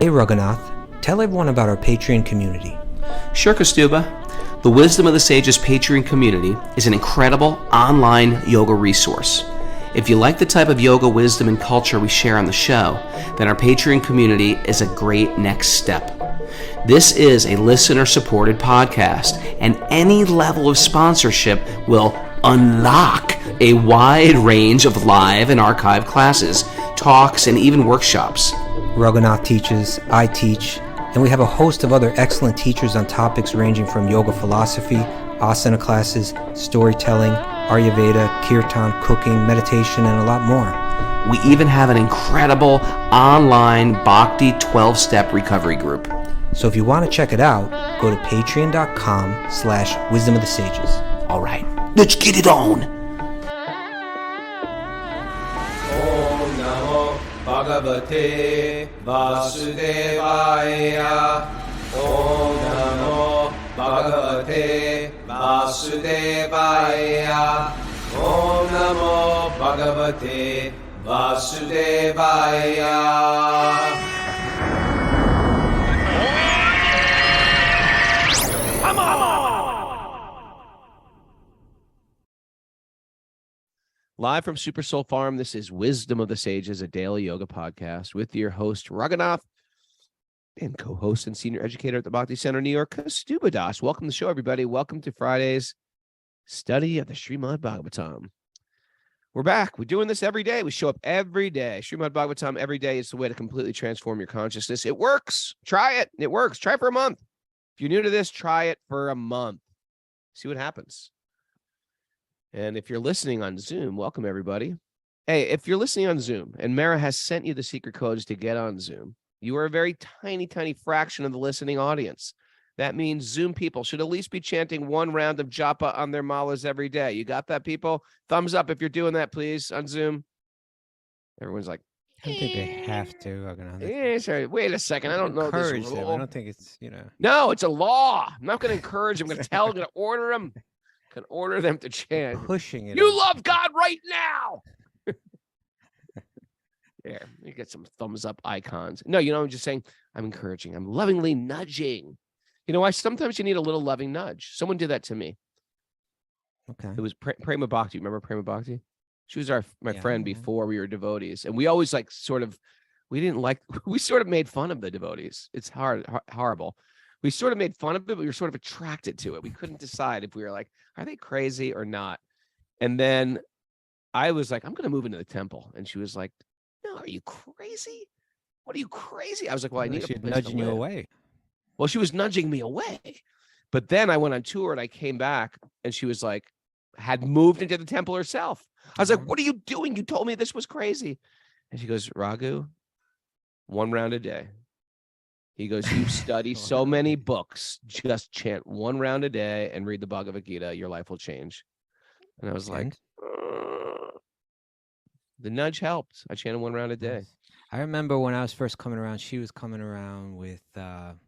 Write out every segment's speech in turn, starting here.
Hey Raghunath, tell everyone about our Patreon community. Sure, Kastuba. The Wisdom of the Sages Patreon community is an incredible online yoga resource. If you like the type of yoga wisdom and culture we share on the show, then our Patreon community is a great next step. This is a listener-supported podcast, and any level of sponsorship will unlock a wide range of live and archived classes, talks, and even workshops. Raghunath teaches, I teach, and we have a host of other excellent teachers on topics ranging from yoga philosophy, asana classes, storytelling, Ayurveda, kirtan, cooking, meditation, and a lot more. We even have an incredible online Bhakti 12-step recovery group. So if you want to check it out, go to patreon.com/wisdom of the sages. All right, let's get it on. Om Namo Bhagavate Vasudevaya. Om Namo Bhagavate Vasudevaya. Om Namo Bhagavate Vasudevaya. Live from Super Soul Farm, this is Wisdom of the Sages, a daily yoga podcast with your host, Raghunath, and co-host and senior educator at the Bhakti Center, New York, Kastuba Das. Welcome to the show, everybody. Welcome to Friday's study of the Srimad-Bhagavatam. We're back. We're doing this every day. We show up every day. Srimad-Bhagavatam every day is the way to completely transform your consciousness. It works. Try it. It works. Try it for a month. If you're new to this, try it for a month. See what happens. And if you're listening on Zoom, welcome, everybody. Hey, if you're listening on Zoom and Mara has sent you the secret codes to get on Zoom, you are a very tiny, tiny fraction of the listening audience. That means Zoom people should at least be chanting one round of japa on their malas every day. You got that, people? Thumbs up if you're doing that, please, on Zoom. Everyone's like, I don't think they have to. sorry. Wait a second. I don't know this Encourage them. rule. I don't think it's, No, it's a law. I'm not going to encourage them. I'm going to tell them, going to order them. Can order them to chant. pushing it. You love God right now. There, you get some thumbs up icons. No, I'm just saying, I'm encouraging. I'm lovingly nudging. You know why? Sometimes you need a little loving nudge. Someone did that to me. Okay. It was Prema Bhakti. Remember Prema Bhakti? She was my friend Yeah. before we were devotees. And we always we sort of made fun of the devotees. It's horrible. We sort of made fun of it, but we were sort of attracted to it. We couldn't decide if we were like, are they crazy or not? And then I was like, I'm going to move into the temple. And she was like, no, are you crazy? What are you crazy? I was like, well, I need a place nudging to you live. away. Well, she was nudging me away. But then I went on tour and I came back and she was like, had moved into the temple herself. I was like, what are you doing? You told me this was crazy. And she goes, Raghu, one round a day. He goes, you study so many books, just chant one round a day and read the Bhagavad Gita. Your life will change. And I was like, the nudge helped. I chanted one round a day. I remember when I was first coming around, she was coming around with Gandiva,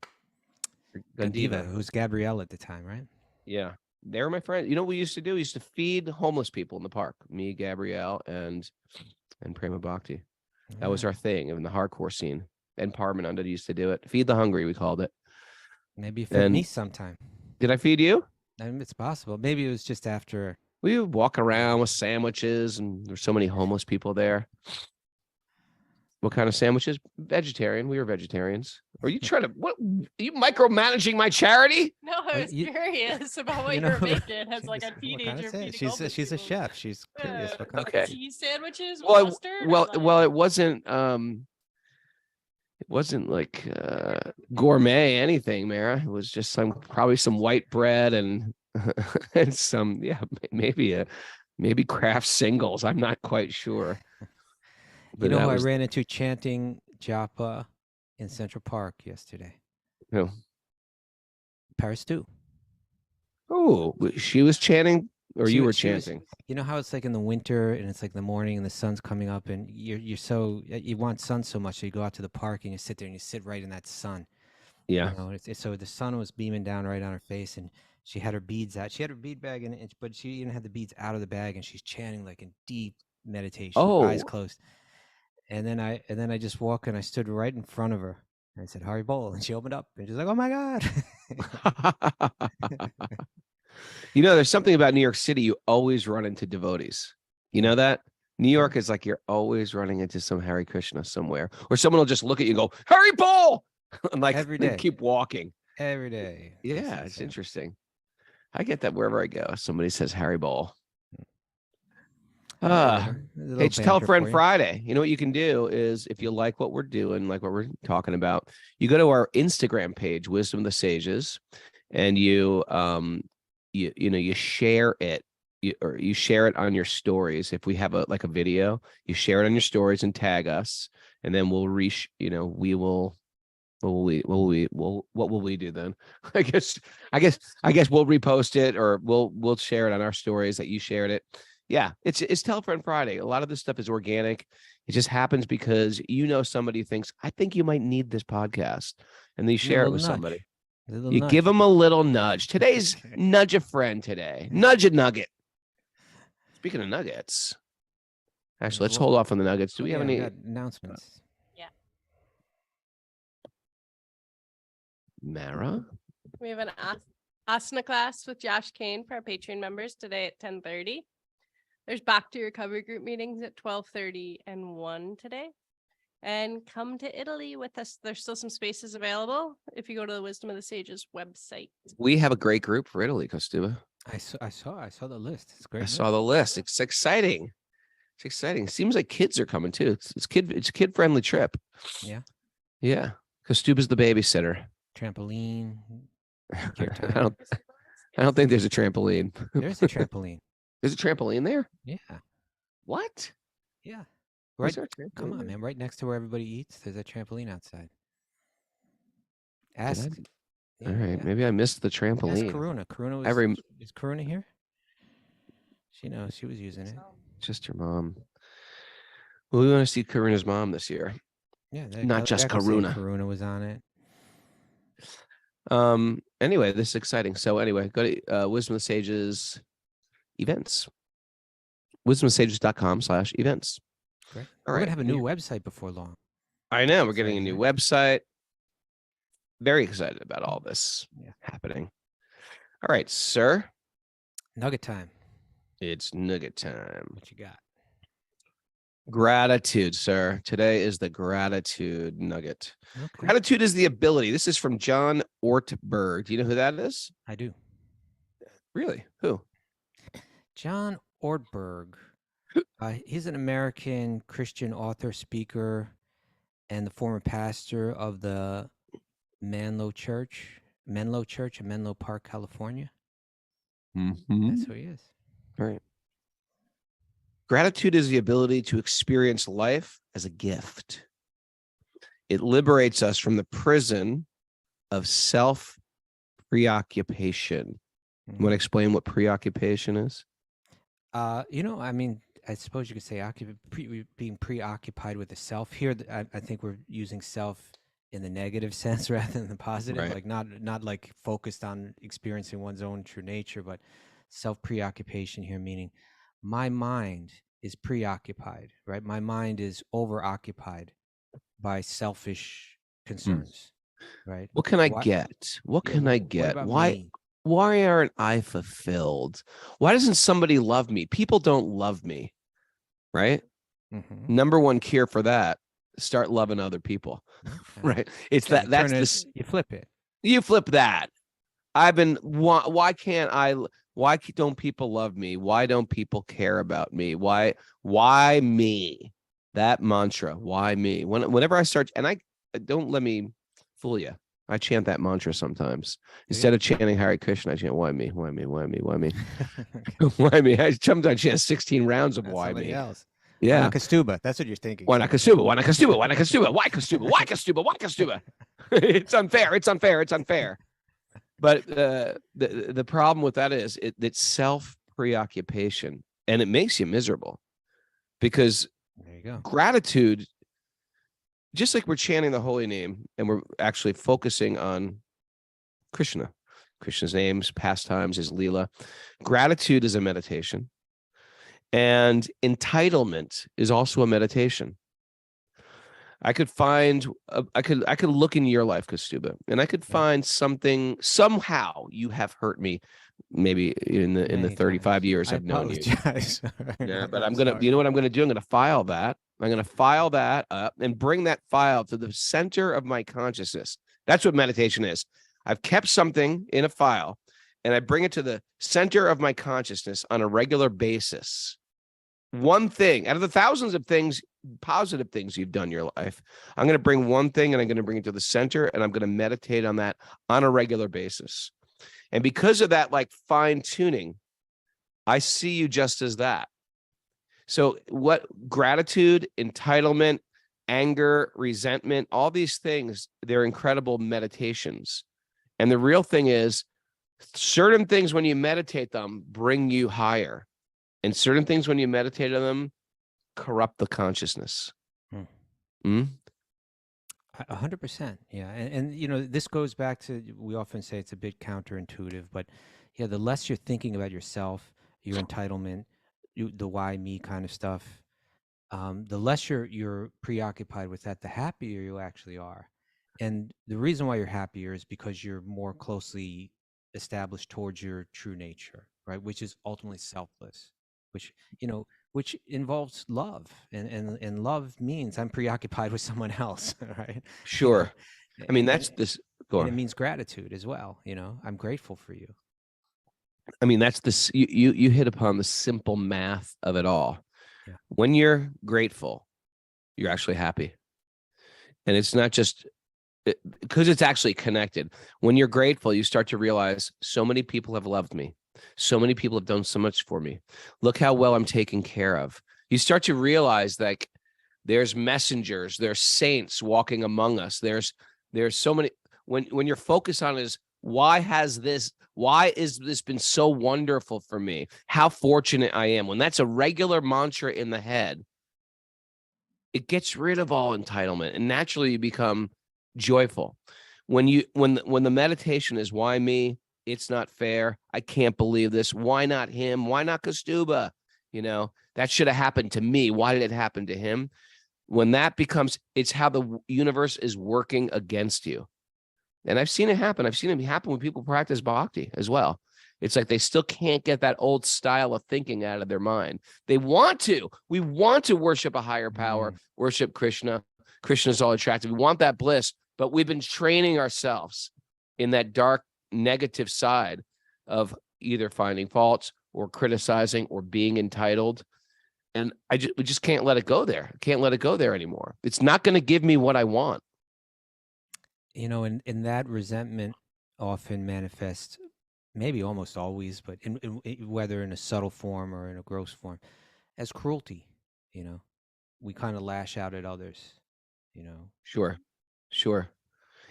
who's Gabrielle at the time, right? Yeah. They were my friends. You know what we used to do? We used to feed homeless people in the park. Me, Gabrielle, and Prema Bhakti. That was our thing in the hardcore scene. And Parmananda used to do it. Feed the hungry, we called it. Maybe you fed me sometime. Did I feed you? I mean, it's possible. Maybe it was just after. We would walk around with sandwiches, and there's so many homeless people there. What kind of sandwiches? Vegetarian. We were vegetarians. Are you trying to, what, are you micromanaging my charity? No, I was curious about what you're making as like a teenager. She's a chef. She's curious. What kind Okay. of cheese sandwiches with mustard? Well, it wasn't like gourmet anything, Mara. It was just probably some white bread and and some maybe craft singles. I'm not quite sure. But who I ran into chanting japa in Central Park yesterday? Who? Paris 2. Oh, she was chanting, or you were chanting? You know how it's like in the winter and it's like the morning and the sun's coming up and you want sun so much, so you go out to the park and you sit there and you sit right in that sun. Yeah. So the sun was beaming down right on her face and she had her beads out. She had her bead bag in it, but she even had the beads out of the bag and she's chanting like in deep meditation, eyes closed. And then I just walked and I stood right in front of her And I said, Hari Bol. And she opened up and she's like, oh my God. You know, there's something about New York City. You always run into devotees. You know that? New York is like you're always running into some Hare Krishna somewhere, or someone will just look at you and go, Hari Bol! And like Every day. keep walking. Every day. Yeah, it's interesting. I get that wherever I go. Somebody says Hari Bol. Hey, it's Tell a Friend Friday. You know what you can do is if you like what we're doing, like what we're talking about, you go to our Instagram page, Wisdom of the Sages, and you share it. You share it on your stories. If we have a video, you share it on your stories and tag us, and then we'll what will we do then? I guess we'll repost it, or we'll share it on our stories that you shared it. Yeah, it's Tell a Friend Friday. A lot of this stuff is organic. It just happens because somebody thinks, I think you might need this podcast, and they share it with somebody. You give them a little nudge. Today's nudge a friend today. Nudge a nugget. Speaking of nuggets, actually, let's hold off on the nuggets. Do we have any announcements? Yeah. Mara? We have an asana class with Josh Kane for our Patreon members today at 10:30. There's Back to Recovery group meetings at 12:30 and 1 today. And come to Italy with us. There's still some spaces available if you go to the Wisdom of the Sages website. We have a great group for Italy, Costuba. I saw the list. It's great. I saw the list. It's exciting. It's exciting. Seems like kids are coming too. It's a kid friendly trip. Yeah. Yeah. Costuba's the babysitter. Trampoline. I don't think there's a trampoline. There's a trampoline. There's a trampoline there? Yeah. What? Yeah. Right. Come on, man. Right next to where everybody eats, there's a trampoline outside. Ask. All right. Maybe I missed the trampoline. Ask Karuna. Is Karuna here? She knows. She was using it. Just her mom. Well, we want to see Karuna's mom this year. Yeah. Not just Karuna. Karuna was on it. Anyway, this is exciting. So anyway, go to Wisdom of the Sages events. wisdomofsages.com/events. Great. All We're right. gonna have a new website before long. I know. We're getting a new website. Very excited about all this happening. All right, sir. Nugget time. It's nugget time. What you got? Gratitude, sir. Today is the gratitude nugget. Okay. Gratitude is the ability. This is from John Ortberg. Do you know who that is? I do. Really? Who? John Ortberg. He's an American Christian author, speaker, and the former pastor of the Menlo Church in Menlo Park, California. Mm-hmm. That's who he is. All right. Gratitude is the ability to experience life as a gift. It liberates us from the prison of self-preoccupation. You want to explain what preoccupation is? I suppose you could say being preoccupied with the self. Here, I think we're using self in the negative sense rather than the positive. Right. Like not like focused on experiencing one's own true nature, but self-preoccupation here, meaning my mind is preoccupied, right? My mind is overoccupied by selfish concerns, right? What can I get? What can I get? Why aren't I fulfilled? Why doesn't somebody love me? People don't love me, right? Mm-hmm. Number one cure for that, start loving other people, right? It's that's you flip it. You flip that. Why don't people love me? Why don't people care about me? Why me? That mantra, why me? Whenever I start, and I don't let me fool you. I chant that mantra sometimes. Instead of chanting Hare Krishna, I chant, why me? Why me? Why me? Why me? Why me? I sometimes chant 16 rounds of why me. Else. Yeah. Why not Kastuba? That's what you're thinking. Why not Kastuba? Why not Kastuba? Why not Kastuba? Why Kastuba? Why Kastuba? Why Kastuba? It's unfair. It's unfair. It's unfair. But the problem with that is it's self-preoccupation, and it makes you miserable because there you go. Gratitude, just like we're chanting the holy name and we're actually focusing on Krishna's names, pastimes, his Leela. Gratitude is a meditation, and entitlement is also a meditation. I could find, I could look into your life, Kastuba, and I could find something, somehow you have hurt me, maybe in the Many 35 times. years I I've known you. apologize. Yeah, but I'm you know sorry. what I'm going to do? I'm going to file that. I'm going to file that up and bring that file to the center of my consciousness. That's what meditation is. I've kept something in a file and I bring it to the center of my consciousness on a regular basis. One thing out of the thousands of things, positive things you've done in your life, I'm going to bring one thing and I'm going to bring it to the center and I'm going to meditate on that on a regular basis. And because of that, like fine tuning, I see you just as that. So what gratitude, entitlement, anger, resentment, all these things, they're incredible meditations. And the real thing is certain things when you meditate them bring you higher. And certain things when you meditate on them corrupt the consciousness. 100%. Yeah. And, you know, this goes back to, we often say it's a bit counterintuitive, but yeah, the less you're thinking about yourself, your entitlement, the why me kind of stuff, the less you're preoccupied with that, the happier you actually are. And the reason why you're happier is because you're more closely established towards your true nature, right? Which is ultimately selfless, which, you know, which involves love, and love means I'm preoccupied with someone else, right? Sure. You know, I mean, and that's this. Go and it on. means gratitude as well. You know, I'm grateful for you. I mean, that's this. You hit upon the simple math of it all. Yeah. When you're grateful, you're actually happy, and it's not just because it's actually connected. When you're grateful, you start to realize so many people have loved me. So many people have done so much for me. Look how well I'm taken care of. You start to realize that there's messengers, there's saints walking among us. There's so many. When your focus on is why is this been so wonderful for me? How fortunate I am. When that's a regular mantra in the head, it gets rid of all entitlement, and naturally you become joyful. When the meditation is why me, it's not fair, I can't believe this, why not him, why not Kastuba, you know, that should have happened to me, why did it happen to him? When that becomes, it's how the universe is working against you. And I've seen it happen. I've seen it happen when people practice bhakti as well. It's like they still can't get that old style of thinking out of their mind. We want to worship a higher power, worship Krishna. Krishna's all attractive. We want that bliss, but we've been training ourselves in that dark, negative side of either finding faults or criticizing or being entitled. And we just can't let it go there. Can't let it go there anymore. It's not going to give me what I want. You know, and that resentment often manifests, maybe almost always, but whether in a subtle form or in a gross form, as cruelty. You know, we kind of lash out at others, you know. Sure.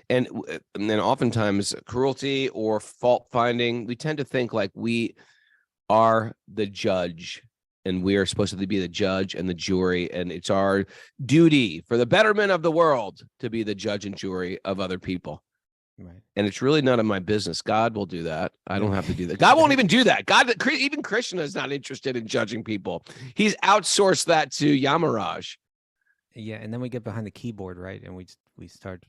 And then oftentimes cruelty or fault finding, we tend to think like we are the judge and we are supposed to be the judge and the jury. And it's our duty for the betterment of the world to be the judge and jury of other people. Right. And it's really none of my business. God will do that. I don't have to do that. God won't even do that. Even Krishna is not interested in judging people. He's outsourced that to Yamaraj. Yeah. And then we get behind the keyboard, right? And we start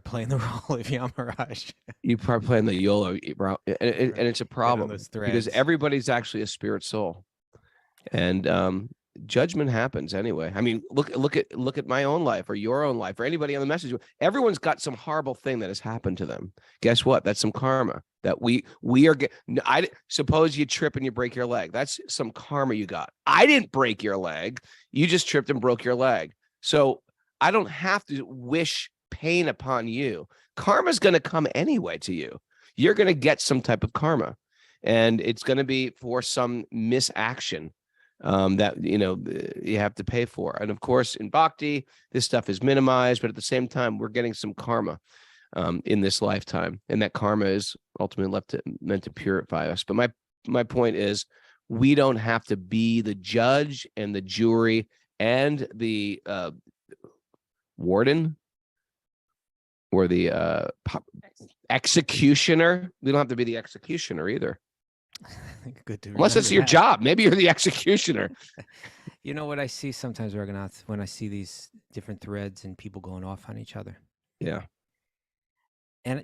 playing the role of Yamaraj. You start playing the YOLO, and it's a problem because everybody's actually a spirit soul, and judgment happens anyway. I mean, look at my own life or your own life or anybody on the message. Everyone's got some horrible thing that has happened to them. Guess what? That's some karma that we are. I suppose you trip and you break your leg. That's some karma you got. I didn't break your leg. You just tripped and broke your leg. So I don't have to wish pain upon you. Karma's going to come anyway to you. You're going to get some type of karma, and it's going to be for some misaction that you have to pay for. And of course, in bhakti, this stuff is minimized, but at the same time, we're getting some karma in this lifetime, and that karma is ultimately meant to purify us. But my point is, we don't have to be the judge and the jury and the warden or the executioner. We don't have to be the executioner either. Good to Unless it's your job. Maybe you're the executioner. You know what I see sometimes, Raghunath, when I see these different threads and people going off on each other, Yeah. and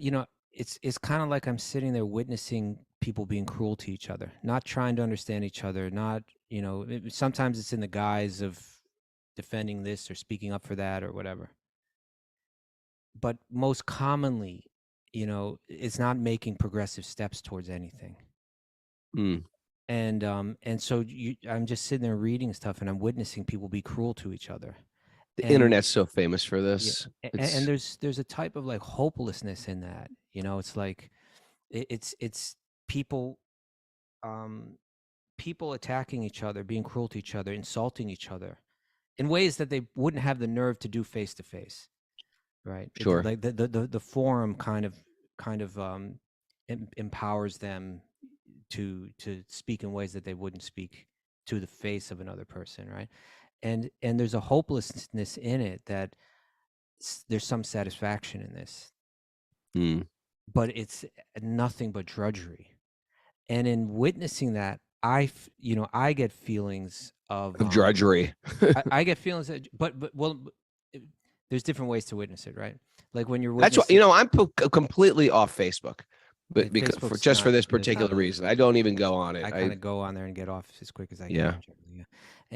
it's kind of like I'm sitting there witnessing people being cruel to each other, not trying to understand each other, not sometimes it's in the guise of defending this or speaking up for that or whatever. But most commonly, it's not making progressive steps towards anything. Mm. And so I'm just sitting there reading stuff, and I'm witnessing people be cruel to each other. The And- internet's so famous for Yeah, this. and there's a type of like hopelessness in that. It's like it's people people attacking each other, being cruel to each other, insulting each other in ways that they wouldn't have the nerve to do face to face. Right. Sure. It's like the forum kind of empowers them to speak in ways that they wouldn't speak to the face of another person, right? And there's a hopelessness in it that there's some satisfaction in this, Mm. but it's nothing but drudgery. And in witnessing that, I get feelings of drudgery. I get feelings that, but there's different ways to witness it, right? Like when you're That's witnessing, what, I'm completely off Facebook, but Yeah, because Facebook's for this it's not particular a- reason, I don't even go on it. I kind of go on there and get off as quick as I Yeah. can. Generally, yeah.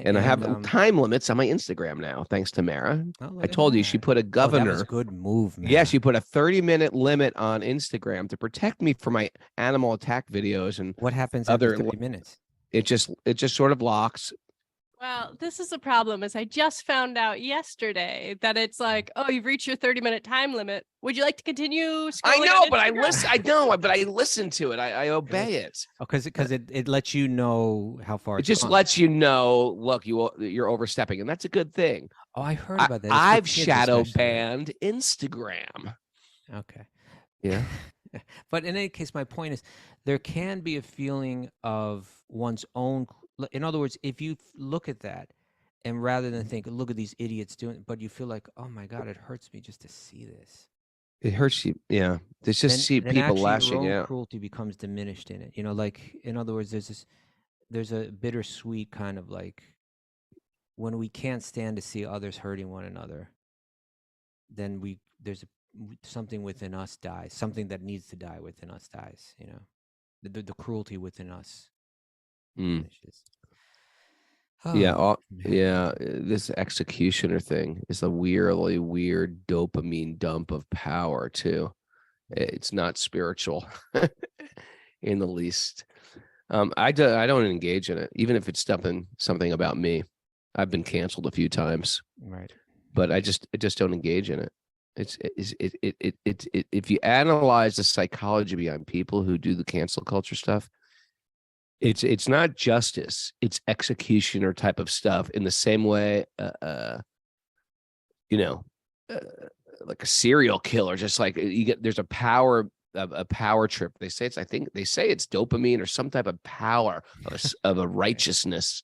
And I have time limits on my Instagram now, thanks to Mara. Oh, look I at told you she that. put a Oh, that governor. was a good move, man. Yeah, she put a 30-minute limit on Instagram to protect me from my animal attack videos, and What happens other- after 30 minutes? it just sort of locks. Well, this is a problem, as I just found out yesterday that it's like, oh, you've reached your 30-minute time limit. Would you like to continue scrolling I know, on but I Instagram? listen. I know, but I listen to it. I obey it. Oh, because it lets you know how far It it's just gone. lets you know, look, you're overstepping, and that's a good thing. Oh, I heard about that. It's for I've kids shadow especially, right? banned Instagram. Okay. Yeah. But in any case, my point is there can be a feeling of one's own. In other words, if you look at that and rather than think, look at these idiots doing, but you feel like, oh my God, it hurts me just to see this. It hurts you. Yeah. There's just see then people actually lashing your own out. cruelty becomes diminished in it. Like in other words, there's a bittersweet kind of like when we can't stand to see others hurting one another, then there's something within us dies. Something that needs to die within us dies. The cruelty within us Mm. diminishes. Yeah. Oh, man. This executioner thing is a weirdly weird dopamine dump of power too. It's not spiritual in the least. I don't engage in it, even if it's something about me. I've been canceled a few times, Right. but I just don't engage in it. If you analyze the psychology behind people who do the cancel culture stuff, it's not justice, it's executioner type of stuff. In the same way, like a serial killer, just like there's a power trip. I think they say it's dopamine or some type of power of a righteousness.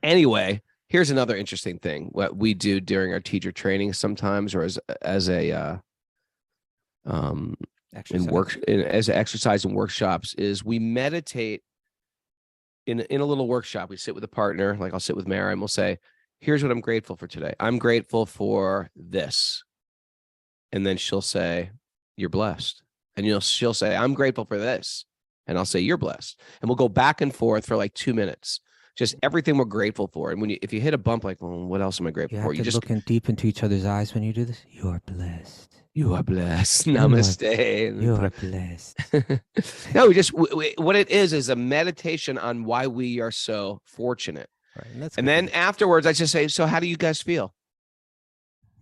Anyway, here's another interesting thing. What we do during our teacher training sometimes, or as a as an exercise in workshops, is we meditate in a little workshop. We sit with a partner, like I'll sit with Mara, and we'll say, here's what I'm grateful for today. I'm grateful for this. And then she'll say, you're blessed. And she'll say, I'm grateful for this. And I'll say, you're blessed. And we'll go back and forth for like 2 minutes. Just everything we're grateful for. And if you hit a bump, like, well, what else am I grateful for? You just looking deep into each other's eyes when you do this. You are blessed. You are blessed. Namaste. You are blessed. No, what it is a meditation on why we are so fortunate. Right. And then afterwards, I just say, so how do you guys feel?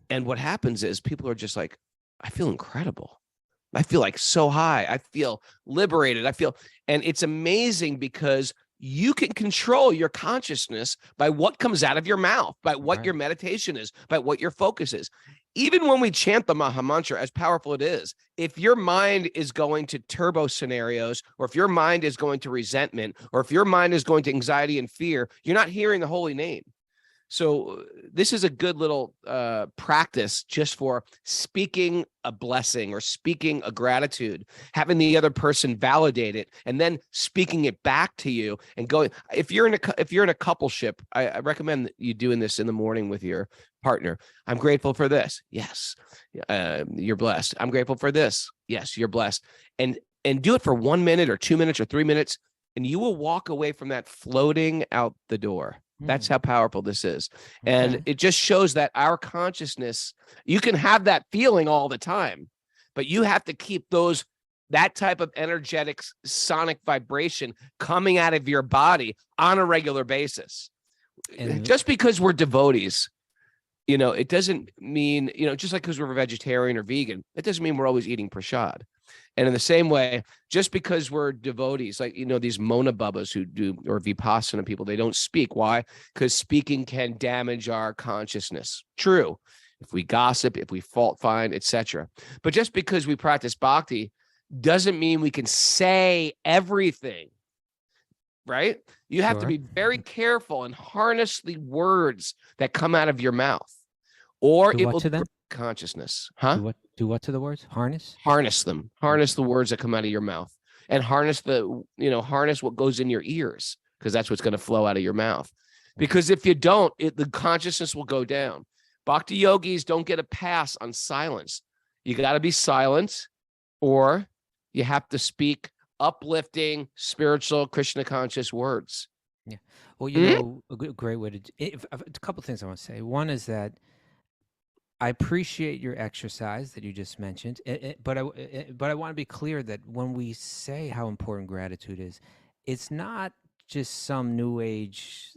And what happens is people are just like, I feel incredible. I feel like so high. I feel liberated. And it's amazing because you can control your consciousness by what comes out of your mouth, by what your meditation is, by what your focus is. Even when we chant the Maha Mantra, as powerful it is, if your mind is going to turbo scenarios, or if your mind is going to resentment, or if your mind is going to anxiety and fear, you're not hearing the holy name. So this is a good little practice just for speaking a blessing or speaking a gratitude, having the other person validate it, and then speaking it back to you and going. If you're in a coupleship, I recommend you doing this in the morning with your partner. I'm grateful for this. Yes, you're blessed. I'm grateful for this. Yes, you're blessed. And do it for 1 minute or 2 minutes or 3 minutes, and you will walk away from that floating out the door. That's how powerful this is. And it just shows that our consciousness, you can have that feeling all the time, but you have to keep that type of energetic sonic vibration coming out of your body on a regular basis. And just because we're devotees, it doesn't mean, just like because we're vegetarian or vegan, it doesn't mean we're always eating prasad. And in the same way, just because we're devotees, like, these Mona Bubbas who do, or Vipassana people, they don't speak. Why? Because speaking can damage our consciousness. True. If we gossip, if we fault find, etc. But just because we practice bhakti doesn't mean we can say everything, right? You have to be very careful and harness the words that come out of your mouth, or it will consciousness. Huh? Do what to the words? Harness them. Harness the words that come out of your mouth, and harness harness what goes in your ears, because that's what's going to flow out of your mouth. Because if you don't, the consciousness will go down. Bhakti yogis don't get a pass on silence. You got to be silent, or you have to speak uplifting, spiritual, Krishna conscious words. Yeah. Well, a great way to a couple of things I want to say. One is that I appreciate your exercise that you just mentioned, but I want to be clear that when we say how important gratitude is, it's not just some new age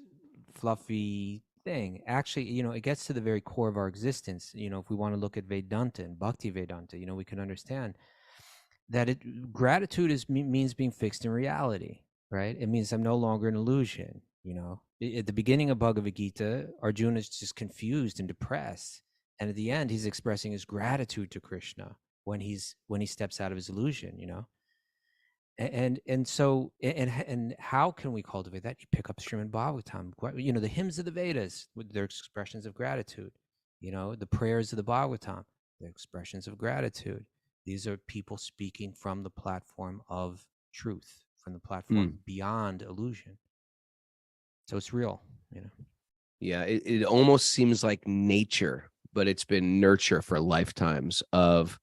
fluffy thing. Actually, it gets to the very core of our existence. If we want to look at Vedanta and Bhakti Vedanta, we can understand that gratitude means being fixed in reality, right? It means I'm no longer an illusion. At the beginning of Bhagavad Gita, Arjuna is just confused and depressed. And at the end, he's expressing his gratitude to Krishna when he steps out of his illusion, And so how can we cultivate that? You pick up Srimad-Bhagavatam, the hymns of the Vedas with their expressions of gratitude, the prayers of the Bhagavatam, their expressions of gratitude. These are people speaking from the platform of truth, from the platform beyond illusion. So it's real, Yeah, it almost seems like nature, but it's been nurture for lifetimes of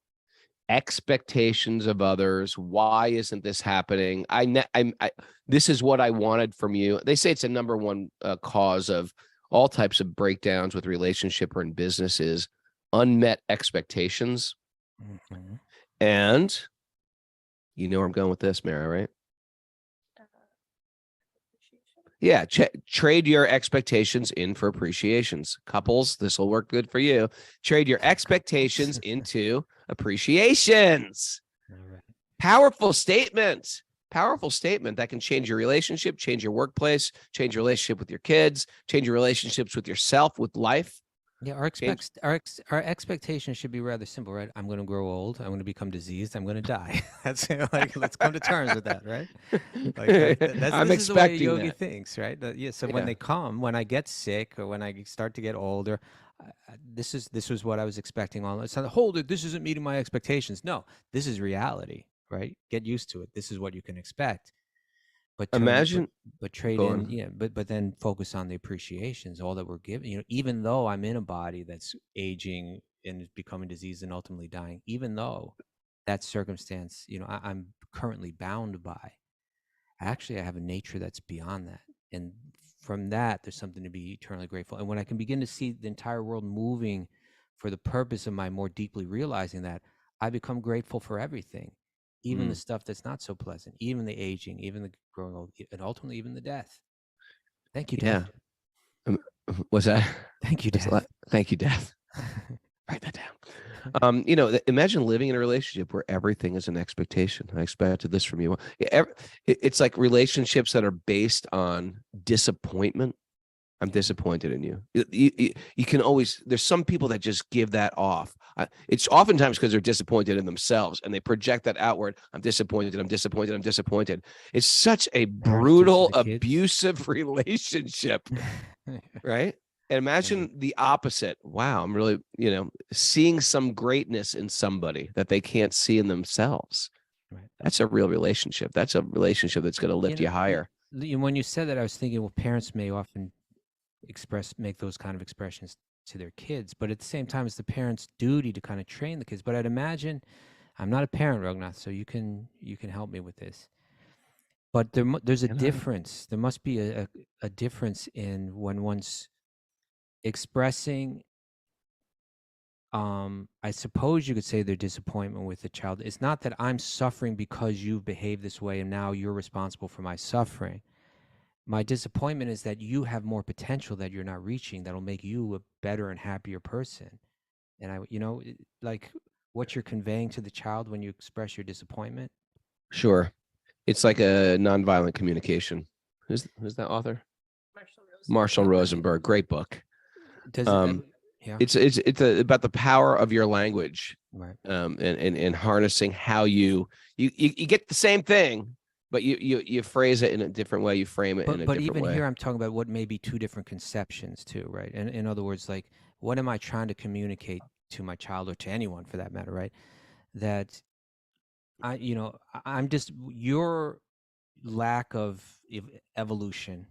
expectations of others. Why isn't this happening? This is what I wanted from you. They say it's a number one cause of all types of breakdowns with relationship or in business is unmet expectations. Mm-hmm. And you know where I'm going with this, Mara, right? Yeah, trade your expectations in for appreciations. Couples, this will work good for you. Trade your expectations into appreciations. All right. Powerful statement that can change your relationship, change your workplace, change your relationship with your kids, change your relationships with yourself, with life. Yeah, our expectations should be rather simple, right? I'm going to grow old. I'm going to become diseased. I'm going to die. That's let's come to terms with that, right? I'm expecting the way a yogi thinks, right? When I get sick or when I start to get older, this was what I was expecting. It's not, hold it, this isn't meeting my expectations. No, this is reality, right? Get used to it. This is what you can expect. But trade in, but then focus on the appreciations, all that we're given. Even though I'm in a body that's aging and becoming diseased and ultimately dying, even though that circumstance, I'm currently bound by, actually I have a nature that's beyond that. And from that, there's something to be eternally grateful. And when I can begin to see the entire world moving for the purpose of my more deeply realizing that, I become grateful for everything. Even the stuff that's not so pleasant, even the aging, even the growing old, and ultimately even the death. Thank you, Death. Yeah. What's that? Thank you, Death. Thank you, Death. Write that down. Imagine living in a relationship where everything is an expectation. I expected this from you. It's like relationships that are based on disappointment. I'm disappointed in you. You can always, there's some people that just give that off. It's oftentimes because they're disappointed in themselves and they project that outward. I'm disappointed. It's such a brutal, abusive relationship, right? And imagine the opposite. Wow, I'm really, seeing some greatness in somebody that they can't see in themselves. Right. That's a real relationship. That's a relationship that's going to lift you higher. When you said that, I was thinking, well, parents may often make those kind of expressions to their kids, but at the same time, it's the parents' duty to kind of train the kids. But I'd imagine, I'm not a parent, Raghunath, so you can help me with this. But there's a difference. There must be a difference in when one's expressing, I suppose you could say, their disappointment with the child. It's not that I'm suffering because you've behaved this way and now you're responsible for my suffering. My disappointment is that you have more potential that you're not reaching that'll make you a better and happier person. And like what you're conveying to the child when you express your disappointment. Sure. It's like a nonviolent communication. Who's that author? Marshall Rosenberg. Great book. Yeah. It's about the power of your language, right? And harnessing how you get the same thing, but you phrase it in a different way. You frame it in a different way. But even here, I'm talking about what may be two different conceptions too, right? And in other words, like, what am I trying to communicate to my child, or to anyone for that matter, right? That I'm just, your lack of evolution,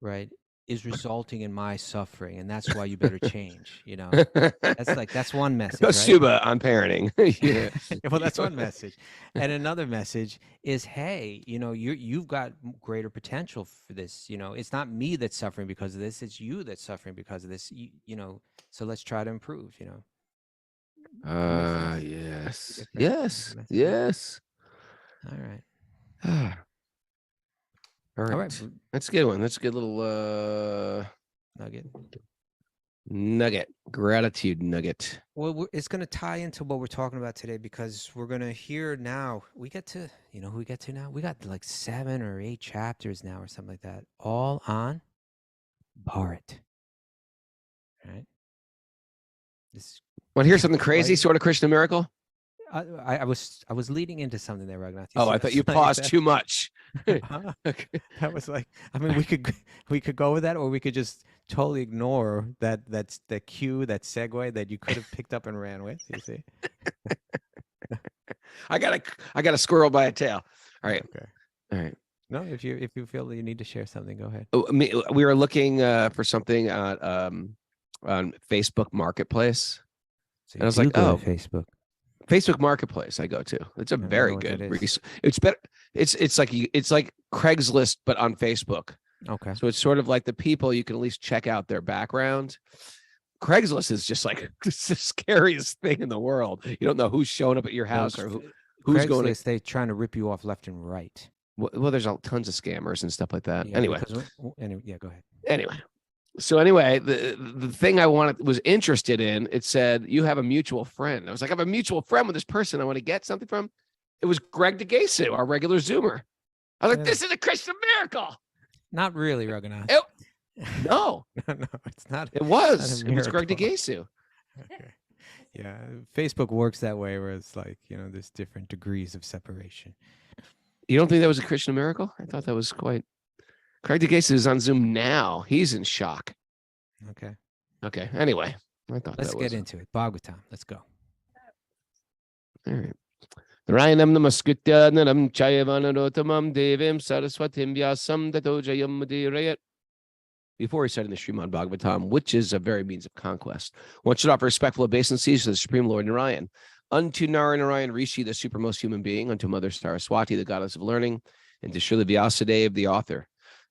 right, is resulting in my suffering, and that's why you better change. That's one message. Go Suba on parenting. Yeah. Well, that's one message, and another message is, hey, you've got greater potential for this. It's not me that's suffering because of this; it's you that's suffering because of this. So let's try to improve. Yes. Yes. All right. All right. That's a good one. That's a good little nugget. Gratitude nugget. Well, it's going to tie into what we're talking about today, because we're going to hear now. We get to, who we get to now? We got like 7 or 8 chapters now, or something like that, all on Bharat. All right. Want to hear something crazy? Sort of Krishna miracle? I was leading into something there, Raghunath. I thought you paused too much. Okay. That was like, we could go with that, or we could just totally ignore that's the cue, that segue that you could have picked up and ran with. You see, I got a squirrel by a tail. All right. Okay. All right. No, if you feel that you need to share something, go ahead. We were looking for something on Facebook Marketplace, and I was like, Facebook Marketplace I go to. It's a very good resource. It's better. It's like Craigslist, but on Facebook. Okay. So it's sort of like the people, you can at least check out their background. Craigslist is just like it's the scariest thing in the world. You don't know who's showing up at your house or who's going to. They're trying to rip you off left and right. Well, there's tons of scammers and stuff like that. Yeah, anyway, go ahead. Anyway, the thing I was interested in, it said, you have a mutual friend. I was like, I have a mutual friend with this person I want to get something from. It was Greg DeGasu, our regular Zoomer. I was like, this is a Christian miracle. Not really, Raghunath. No, it's not. It was Greg DeGasu. Okay. Yeah, Facebook works that way, where it's like, there's different degrees of separation. You don't think that was a Christian miracle? I thought that was quite. Craig DeGasu is on Zoom now. He's in shock. Okay. Anyway, I thought let's get into it. Bhagavatam. Let's go. All right. Narayanam namaskritya naram chayavanarotamam devim saraswatim vyasam tato jayam mudirayat. Before reciting the Srimad-Bhagavatam, which is a very means of conquest, one should offer respectful obeisances to the Supreme Lord Narayan, unto Narayan Rishi, the supermost human being, unto Mother Saraswati, the goddess of learning, and to Srila Vyasadeva, the author.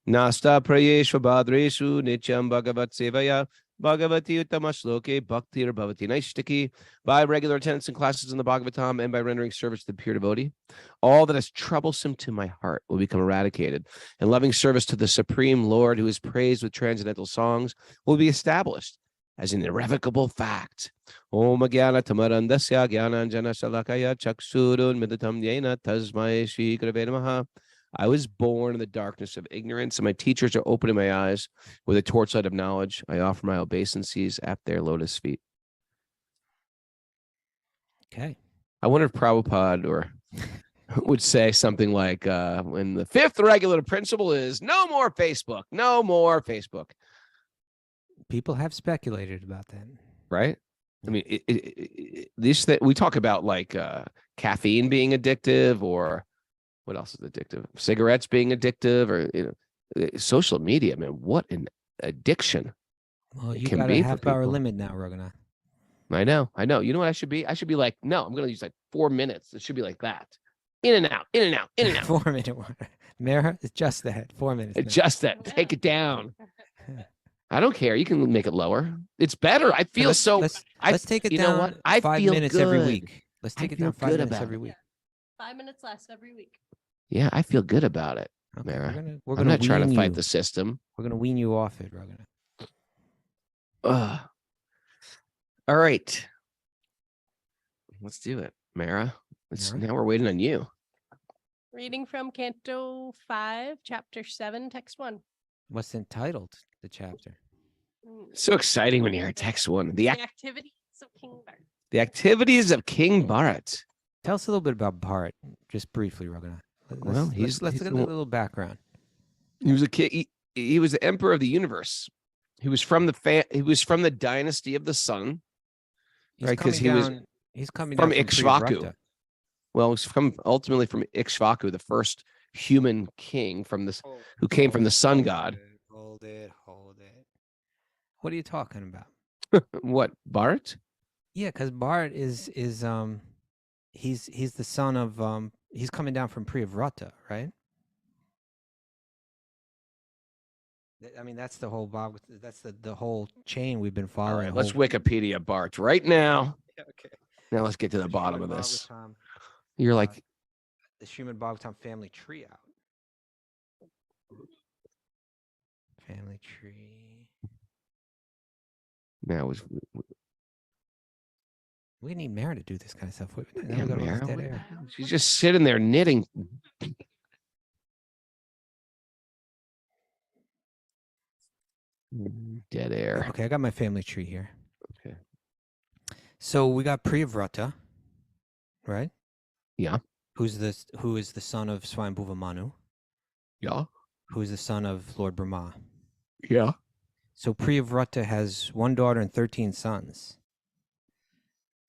Nasta prayeshva bhadreshu nityam bhagavat sevaya bhagavati uttama bhaktir bhavati naishtaki. By regular attendance in classes in the Bhagavatam and by rendering service to the pure devotee, all that is troublesome to my heart will become eradicated, and loving service to the Supreme Lord, who is praised with transcendental songs, will be established as an irrevocable fact. Om Gyana Tamarandasya Gyananjana Shalakaya Chaksurun Midatam Yena Tasmai Shri Gurave Namaha. I was born in the darkness of ignorance, and my teachers are opening my eyes with a torchlight of knowledge. I offer my obeisances at their lotus feet. Okay. I wonder if Prabhupada would say something like, when the 5th regular principle is no more Facebook, no more Facebook. People have speculated about that. right? I mean, this that we talk about like caffeine being addictive, or what else is addictive? Cigarettes being addictive, or social media. Man, what an addiction Well, it you can got a be for half-hour people. limit now, Raghunath. I know. You know what I should be? I should be like, no, I'm going to use like 4 minutes. It should be like that. In and out, in and out, in and out. 4-minute one. Mara, it's just that. 4 minutes. now. Adjust that. Take it down. I don't care. You can make it lower. It's better. I feel let's, so. Let's take it you down know what? I 5 feel minutes every good. week. Let's take I it down feel 5 good minutes about every it. week. 5 minutes less every week. Yeah, I feel good about it, Okay, Mara. we're I'm gonna not trying to wean fight you. the system. We're gonna wean you off it, Raghunath. Ugh. All right. Let's do it, Mara. Mara? Now we're waiting on you. Reading from Canto 5, Chapter 7, Text 1. What's entitled the chapter? So exciting when you hear text one. The activities of King Bharat. The activities of King Bharat. Tell us a little bit about Bharat, just briefly, Raghunath. Let's he's get a little background. He was a kid. He was the emperor of the universe. He was from the dynasty of the sun. He's Right, 'cause he's coming from down Ikshvaku. Well, he's ultimately from Ikshvaku, the first human king who came from the sun god. Hold it. What are you talking about? What, Bharat? Yeah, because Bharat is he's the son of he's coming down from Priyavrata, right? I mean, that's the whole that's the whole chain we've been All following. right, let's Wikipedia Bharat right now. Okay. Now let's get to the bottom of this. You're like, the Srimad-Bhagavatam family tree out. Family tree. now We need Mara to do this kind of stuff. Now yeah, we got all this Mara, dead what the air. hell? She's just sitting there knitting. Dead air. Okay, I got my family tree here. Okay. So we got Priyavrata, right? Yeah. Who is the son of Swayambhuva Manu, Yeah. who is the son of Lord Brahma. Yeah. So Priyavrata has one daughter and 13 sons.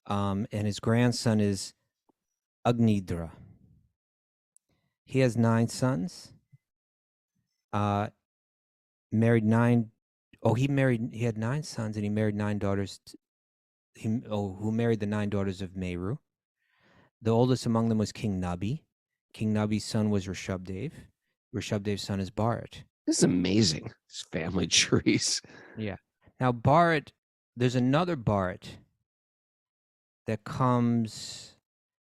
And his grandson is Agnidra. He has 9 sons. Married 9. Oh, he had 9 sons and he married 9 daughters. Who married the 9 daughters of Meru. The oldest among them was King Nabi. King Nabi's son was Rishabdev. Rishabdev's son is Bharat. This is amazing. This family trees. Yeah. Now Bharat, there's another Bharat that comes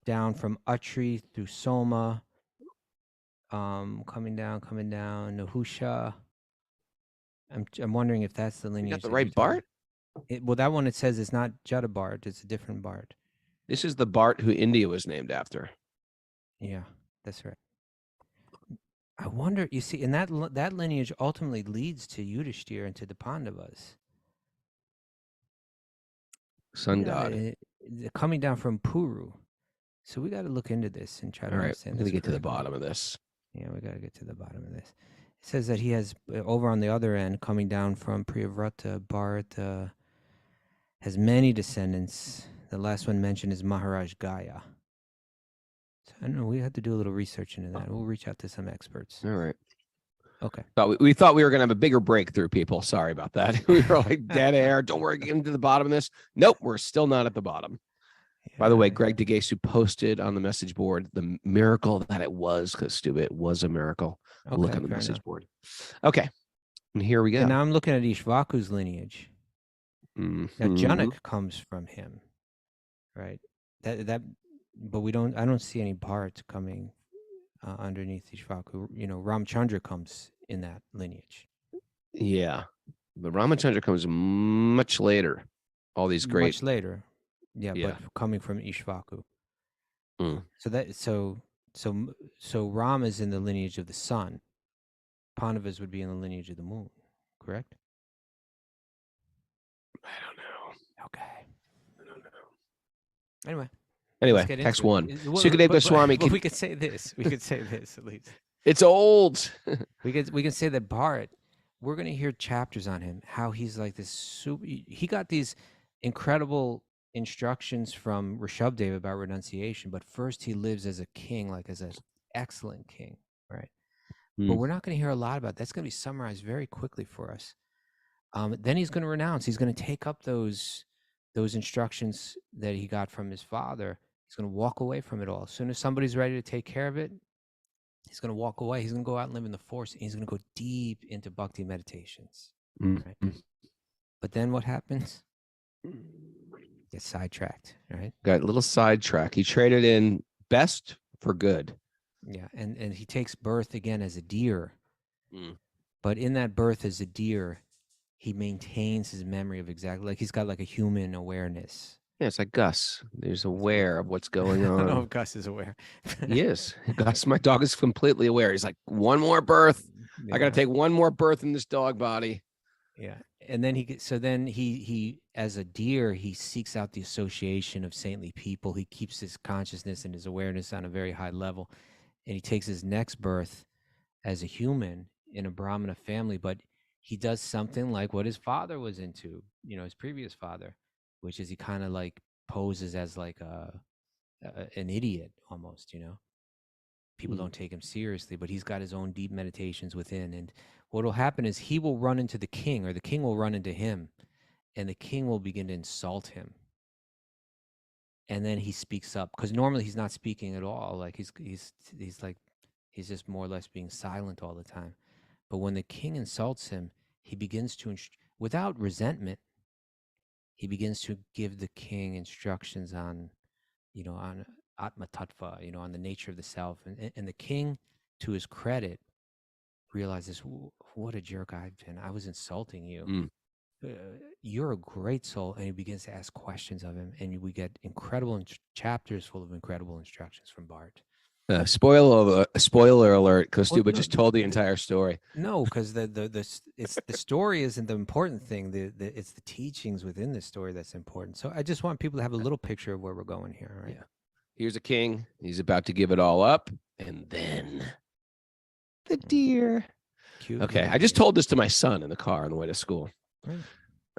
down from Atri through Soma, coming down, Nahusha. I'm wondering if that's the lineage. You got the right Bharat? Well, that one it says it's not Jada Bharat, it's a different Bharat. This is the Bharat who India was named after. Yeah, that's right. I wonder, you see, and that lineage ultimately leads to Yudhishthira and to the Pandavas. Sun god. Coming down from Puru. So we got to look into this and try to understand this. We get to the bottom of this. Yeah, we got to get to the bottom of this. It says that he has, over on the other end, coming down from Priyavrata, Bharat has many descendants. The last one mentioned is Maharaj Gaya. So I don't know. We have to do a little research into that. We'll reach out to some experts. All right. Okay. But we thought we were going to have a bigger breakthrough, people. Sorry about that. We were like dead air. Don't worry, get into the bottom of this. Nope, we're still not at the bottom. Yeah. By the way, Greg DeGasu posted on the message board the miracle that it was, because Stuba, it was a miracle. Okay, Look on the fair message enough. board. Okay. And here we go. And now I'm looking at Ishvaku's lineage. Now Mhm. Janak comes from him, right? But I don't see any Bharats coming underneath Ishvaku. You know, Ramchandra comes in that lineage. Yeah. But Ramachandra comes much later. All these great. Much later. Yeah, Yeah. but coming from Ishvaku. Mm. So Ram is in the lineage of the sun. Pandavas would be in the lineage of the moon, correct? I don't know. Okay. I don't know. Anyway, Anyway, let's get text into it. one. Well, Sukadev Goswami. we could say this. We could say this at least. It's old. We can say that Bharat we're going to hear chapters on him, how he's like this super, he got these incredible instructions from Rishabdev about renunciation, but first he lives as a king, like as an excellent king, right? But we're not going to hear a lot about that's going to be summarized very quickly for us. Then he's going to renounce. He's going to take up those instructions that he got from his father. He's going to walk away from it all. As soon as somebody's ready to take care of it, he's going to walk away. He's going to go out and live in the forest. And he's going to go deep into bhakti meditations. Right? But then what happens? Gets sidetracked, right? Got a little sidetrack. He traded in best for good. Yeah, and he takes birth again as a deer. But in that birth as a deer, he maintains his memory of exactly, like he's got like a human awareness. Yeah, it's like Gus. He's aware of what's going I on. don't know if Gus is aware. He is. Gus, my dog, is completely aware. He's like, one more birth. I got to take one more birth in this dog body. Yeah. And then he as a deer, he seeks out the association of saintly people. He keeps his consciousness and his awareness on a very high level. And he takes his next birth as a human in a Brahmana family, but he does something like what his father was into, his previous father, which is he kind of like poses as like an idiot almost, People don't take him seriously, but he's got his own deep meditations within. And what will happen is he will run into the king, or the king will run into him, and the king will begin to insult him. And then he speaks up, because normally he's not speaking at all. Like he's just more or less being silent all the time. But when the king insults him, he begins to, without resentment, he begins to give the king instructions on, on Atma Tattva, on the nature of the self. And the king, to his credit, realizes, what a jerk I've been. I was insulting you. You're a great soul. And he begins to ask questions of him. And we get incredible chapters full of incredible instructions from Bharat. Spoiler alert, Kostuba just told the entire story. No, because the story isn't the important thing. It's the teachings within the story that's important. So I just want people to have a little picture of where we're going here, right? Yeah. Here's a king. He's about to give it all up. And then the deer. Cute. Okay. I just told this to my son in the car on the way to school. Right.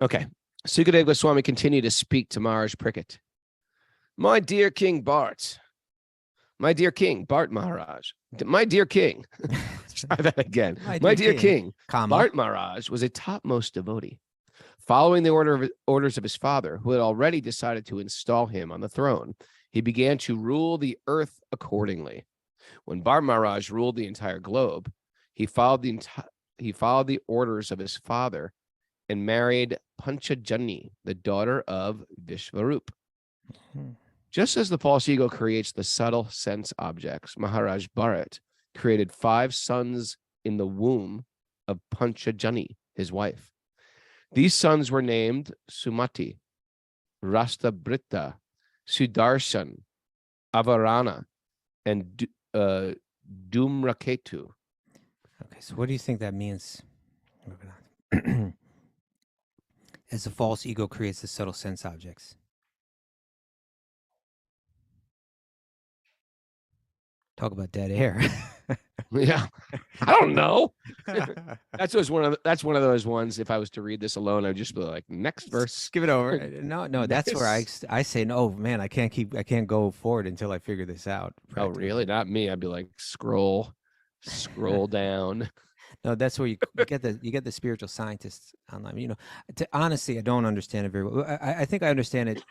Okay. Sukadeva Goswami continued to speak to Maharaj Prickett. My dear King Bharat. My dear King, Bharat Maharaj. My dear King. Try that again. My dear King, Bharat Maharaj was a topmost devotee. Following the orders of his father, who had already decided to install him on the throne, he began to rule the earth accordingly. When Bharat Maharaj ruled the entire globe, he followed the orders of his father and married Panchajani, the daughter of Vishvarup. Just as the false ego creates the subtle sense objects, Maharaj Bharat created 5 sons in the womb of Panchajani, his wife. These sons were named Sumati, Rastabrita, Sudarshan, Avarana, and Dhumraketu. Okay, so what do you think that means? As the false ego creates the subtle sense objects. Talk about dead air. Yeah, I don't know. That's one of those ones. If I was to read this alone, I'd just be like, next verse. Just give it over. No, that's where I say, no, man, I can't go forward until I figure this out. Oh, really? Not me. I'd be like, scroll down. No, that's where you get the spiritual scientists online. Honestly, I don't understand it very well. I think I understand it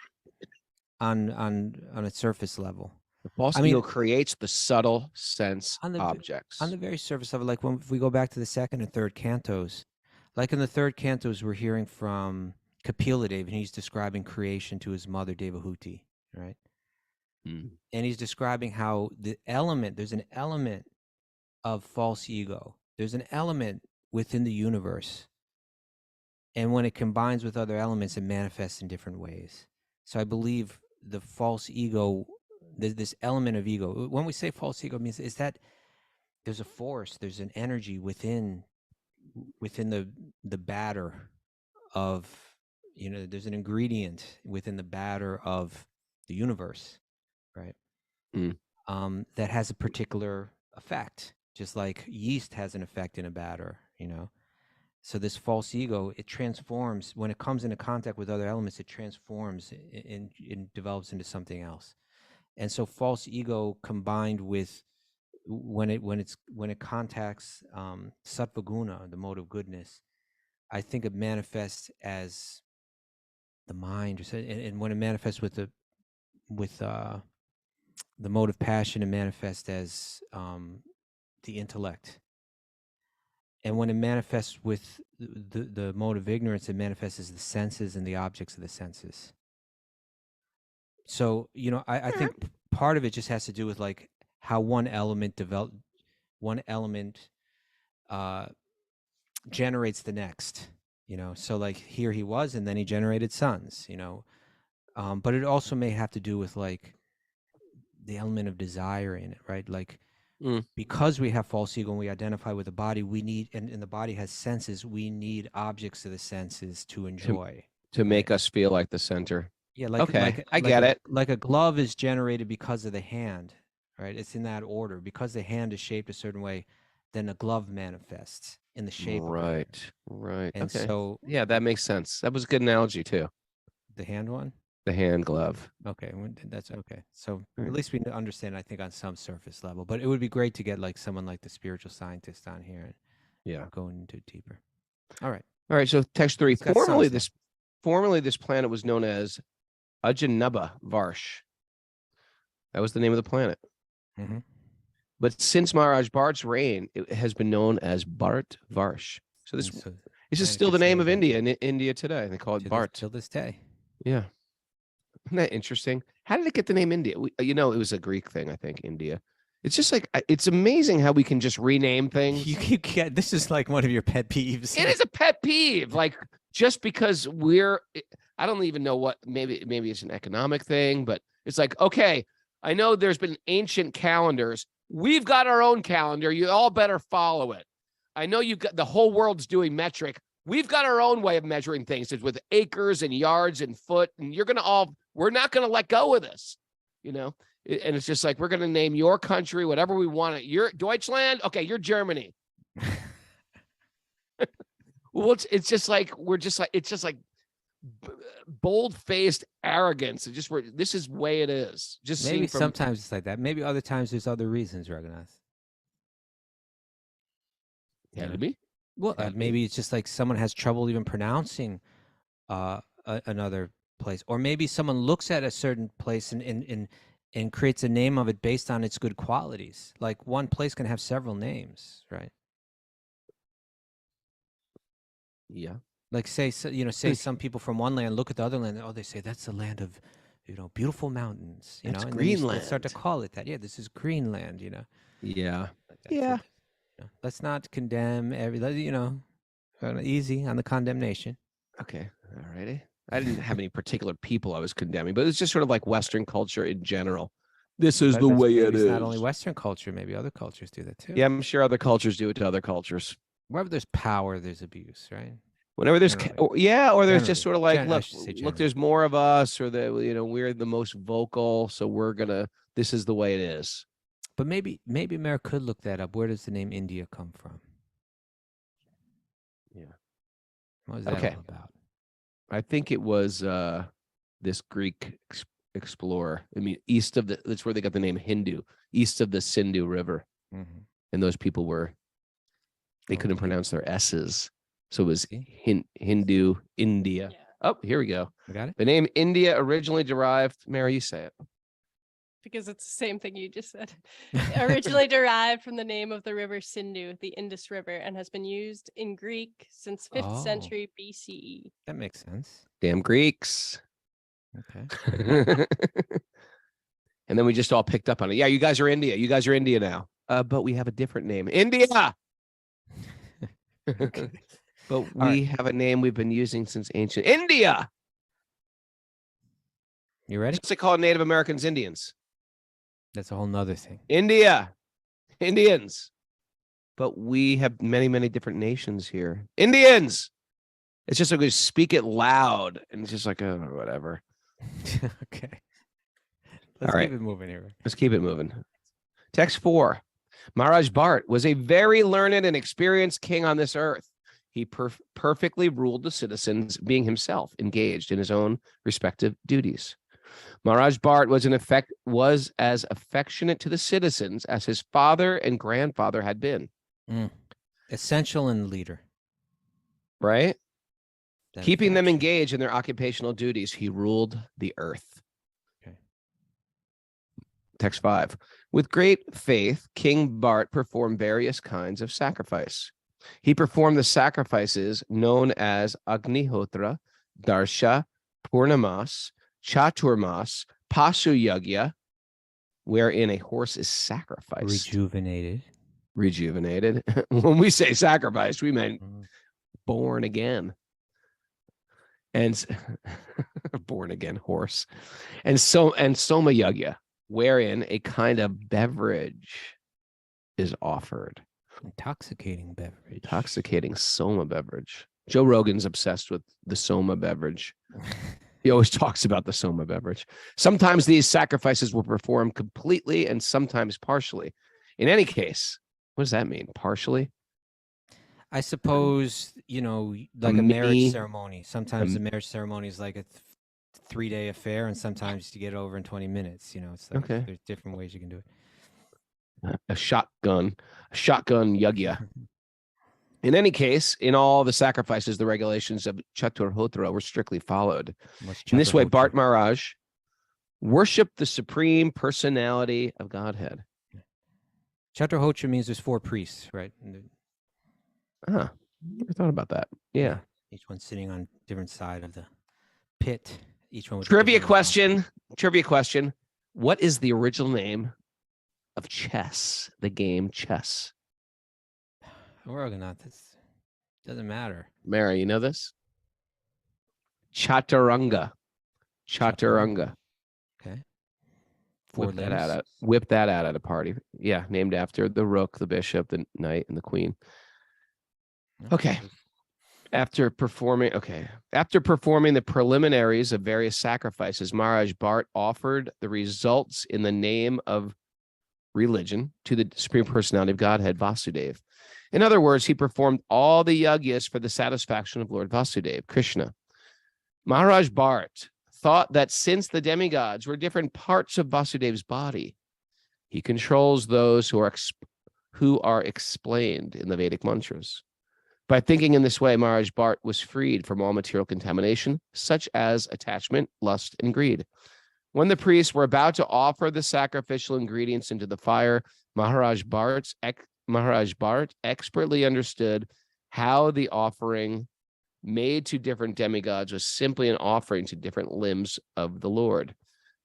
on a surface level. The false ego creates the subtle sense objects. On the very surface level, like if we go back to the second and third cantos, like in the third cantos, we're hearing from Kapila Dev, and he's describing creation to his mother, Devahuti, right? And he's describing how there's an element of false ego. There's an element within the universe. And when it combines with other elements, it manifests in different ways. So I believe the false ego, this element of ego, when we say false ego, means is that there's a force, there's an energy within the batter of, there's an ingredient within the batter of the universe, right? That has a particular effect, just like yeast has an effect in a batter, So this false ego, it transforms when it comes into contact with other elements. It transforms and develops into something else. And so false ego combined with when it contacts sattva guna, the mode of goodness, I think it manifests as the mind, and when it manifests with the mode of passion, it manifests as the intellect. And when it manifests with the mode of ignorance, it manifests as the senses and the objects of the senses. So, I think part of it just has to do with like how one element generates the next, so like here he was, and then he generated sons, but it also may have to do with like the element of desire in it, right? Like because we have false ego and we identify with the body, we need, and the body has senses, we need objects of the senses to enjoy, to make us feel like the center. Yeah, I get it. Like a glove is generated because of the hand, right? It's in that order. Because the hand is shaped a certain way, then the glove manifests in the shape. Right. And okay. so, yeah, that makes sense. That was a good analogy too. The hand one? The hand glove. Okay, that's okay. So Right. at least we understand, I think, on some surface level. But it would be great to get like someone like the spiritual scientist on here and go into deeper. All right. So text 3. It's got Formerly, this planet was known as Ajnaba Varsh. That was the name of the planet. Mm-hmm. But since Maharaj Bhart's reign, it has been known as Bharat Varsh. So this is still the name of India in India today. They call it Bharat till this day. Yeah. Isn't that interesting? How did it get the name India? It was a Greek thing, I think, India. It's just like, it's amazing how we can just rename things. You can't, this is like one of your pet peeves. It is a pet peeve. Like, just because I don't even know what, maybe it's an economic thing, but it's like, okay, I know there's been ancient calendars. We've got our own calendar. You all better follow it. I know you've got the whole world's doing metric. We've got our own way of measuring things. It's with acres and yards and foot, and we're not going to let go of this, And it's just like, we're going to name your country whatever we want it. You're Deutschland. Okay, you're Germany. Well, it's just like, it's just like bold-faced arrogance. This is the way it is. Just maybe sometimes it's like that. Maybe other times there's other reasons, Raghunath. Maybe. Well, maybe it's just like someone has trouble even pronouncing another place, or maybe someone looks at a certain place and creates a name of it based on its good qualities. Like one place can have several names, right? Yeah. Like say some people from one land look at the other land. They say that's the land of, beautiful mountains. That's and Greenland. They start to call it that. Yeah, this is Greenland. Yeah. Yeah. Let's not condemn easy on the condemnation. Okay. All righty. I didn't have any particular people I was condemning, but it's just sort of like Western culture in general. This is the way it is. It's not only Western culture, maybe other cultures do that too. Yeah, I'm sure other cultures do it to other cultures. Wherever there's power, there's abuse, right? Whenever there's or there's just sort of like, look, there's more of us, or we're the most vocal, so this is the way it is. But maybe Mayor could look that up. Where does the name India come from? Yeah. What was that all about? I think it was this Greek explorer. I mean, that's where they got the name Hindu, east of the Sindhu River. Mm-hmm. And those people they couldn't pronounce their S's. So it was Hindu, India. Yeah. Oh, here we go. We got it? The name India originally derived, Mary, you say it. Because it's the same thing you just said. Originally derived from the name of the river Sindhu, the Indus River, and has been used in Greek since 5th century BCE. That makes sense. Damn Greeks. Okay. And then we just all picked up on it. Yeah, you guys are India. You guys are India now. But we have a different name. India! Okay. But we have a name we've been using since ancient India. You ready? Just to call Native Americans Indians. That's a whole nother thing. India. Indians. But we have many, many different nations here. Indians. It's just like we speak it loud. And it's just like, whatever. Okay. Let's keep it moving here. Let's keep it moving. Text 4. Maharaj Bharat was a very learned and experienced king on this earth. He perfectly ruled the citizens, being himself engaged in his own respective duties. Maharaj Bharat was as affectionate to the citizens as his father and grandfather had been. Essential in the leader. Right? That Keeping them affection. engaged in their occupational duties, he ruled the earth. Okay. Text 5. With great faith, King Bharat performed various kinds of sacrifice. He performed the sacrifices known as Agnihotra, Darsha, Purnamas, Chaturmas, Pasu Yagya, wherein a horse is sacrificed. Rejuvenated. When we say sacrificed, we mean born again. And born again horse. And Soma Yagya, wherein a kind of beverage is offered. Intoxicating Soma beverage. Joe Rogan's obsessed with the Soma beverage. He always talks about the Soma beverage. Sometimes these sacrifices were performed completely and sometimes partially. In any case, what does that mean? Partially? I suppose, like a marriage ceremony. Sometimes the marriage ceremony is like a 3-day affair, and sometimes you get it over in 20 minutes. It's like there's different ways you can do it. A shotgun yagya. In any case, in all the sacrifices, the regulations of Chaturhotra were strictly followed. In this way, Bharat Maharaj worshiped the supreme personality of Godhead. Chaturhotra means there's 4 priests, right? Never thought about that. Yeah. Each one sitting on a different side of the pit. Each one with Trivia question. What is the original name of chess, the game chess? We're not. This doesn't matter. Mary, you know this? Chaturanga. Okay. Whip that out at a party. Yeah, named after the rook, the bishop, the knight, and the queen. Okay. After performing the preliminaries of various sacrifices, Maharaj Bharat offered the results in the name of religion to the Supreme Personality of Godhead, Vasudeva. In other words, he performed all the yagyas for the satisfaction of Lord Vasudeva, Krishna. Maharaj Bharat thought that since the demigods were different parts of Vasudeva's body, he controls those who are explained in the Vedic mantras. By thinking in this way, Maharaj Bharat was freed from all material contamination, such as attachment, lust, and greed. When the priests were about to offer the sacrificial ingredients into the fire, Maharaj Bharat expertly understood how the offering made to different demigods was simply an offering to different limbs of the Lord.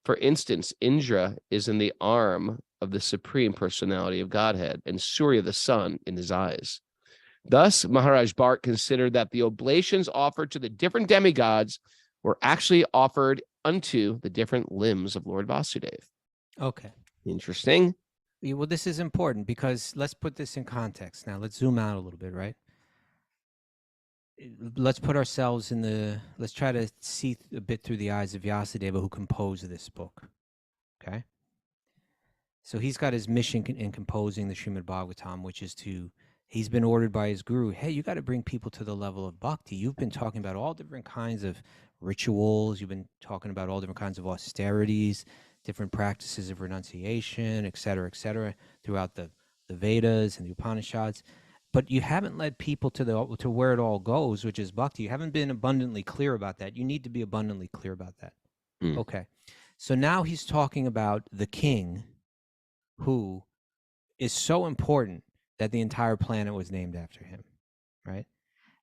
For instance, Indra is in the arm of the Supreme Personality of Godhead, and Surya the sun in his eyes. Thus, Maharaj Bharat considered that the oblations offered to the different demigods were actually offered unto the different limbs of Lord Vasudeva. Okay. Interesting. Well, this is important because let's put this in context. Now, let's zoom out a little bit, right? Let's put ourselves let's try to see a bit through the eyes of Vyasadeva, who composed this book. Okay. So he's got his mission in composing the Srimad-Bhagavatam, which is he's been ordered by his guru, hey, you got to bring people to the level of bhakti. You've been talking about all different kinds of rituals. You've been talking about all different kinds of austerities, different practices of renunciation, et cetera, throughout the Vedas and the Upanishads. But you haven't led people to where it all goes, which is bhakti. You haven't been abundantly clear about that. You need to be abundantly clear about that. Okay. So now he's talking about the king who is so important that the entire planet was named after him, right?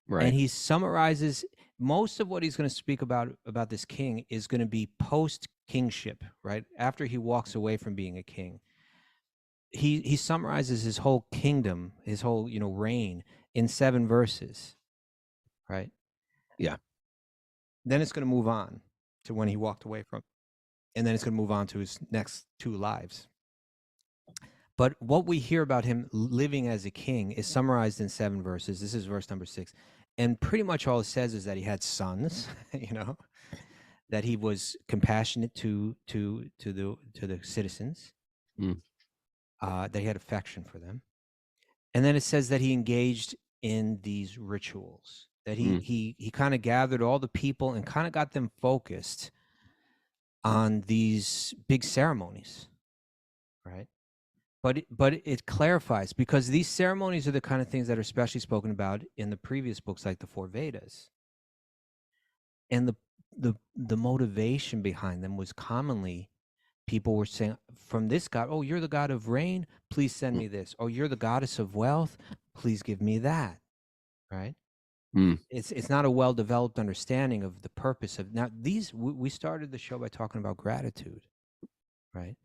Right. And he summarizes most of what he's going to speak about this king is going to be post-kingship, right? After he walks away from being a king. He summarizes his whole kingdom, his whole, reign in 7 verses, right? Yeah. Then it's going to move on to when he walked away from, and then it's going to move on to his next 2 lives. But what we hear about him living as a king is summarized in 7 verses. This is verse number 6. And pretty much all it says is that he had sons, that he was compassionate to the citizens, that he had affection for them. And then it says that he engaged in these rituals. That he kind of gathered all the people and kind of got them focused on these big ceremonies, right? But it clarifies, because these ceremonies are the kind of things that are especially spoken about in the previous books, like the four Vedas. And the motivation behind them was commonly people were saying from this God, oh, you're the God of rain, please send me this. Oh, you're the goddess of wealth, please give me that, right? It's not a well-developed understanding of the purpose of, now these, we started the show by talking about gratitude, right?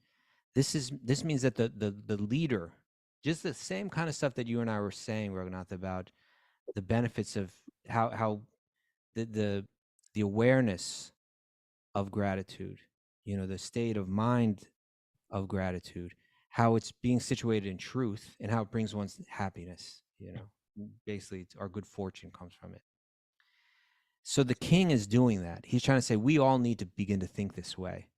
This means that the leader, just the same kind of stuff that you and I were saying, Raghunath, about the benefits of how the awareness of gratitude, the state of mind of gratitude, how it's being situated in truth, and how it brings one's happiness. Basically, our good fortune comes from it. So the king is doing that. He's trying to say we all need to begin to think this way.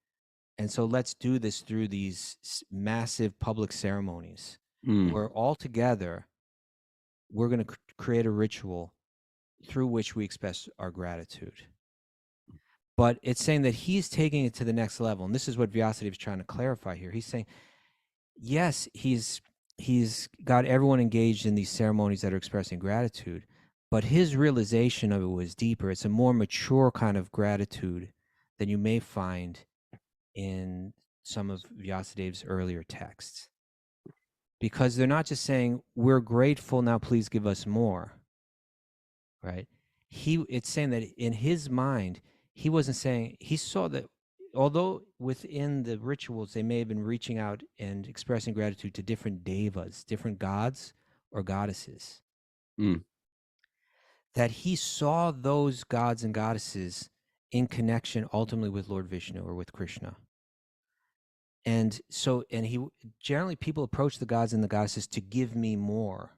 And so let's do this through these massive public ceremonies where all together we're going to create a ritual through which we express our gratitude. But it's saying that he's taking it to the next level. And this is what Vyasadeva is trying to clarify here. He's saying, yes, he's got everyone engaged in these ceremonies that are expressing gratitude, but his realization of it was deeper. It's a more mature kind of gratitude than you may find in some of Vyasadeva's earlier texts, because they're not just saying, we're grateful, now please give us more, right? It's saying that in his mind, he wasn't saying, he saw that although within the rituals, they may have been reaching out and expressing gratitude to different devas, different gods or goddesses, that he saw those gods and goddesses in connection ultimately with Lord Vishnu or with Krishna. And so, he generally, people approach the gods and the goddesses to give me more,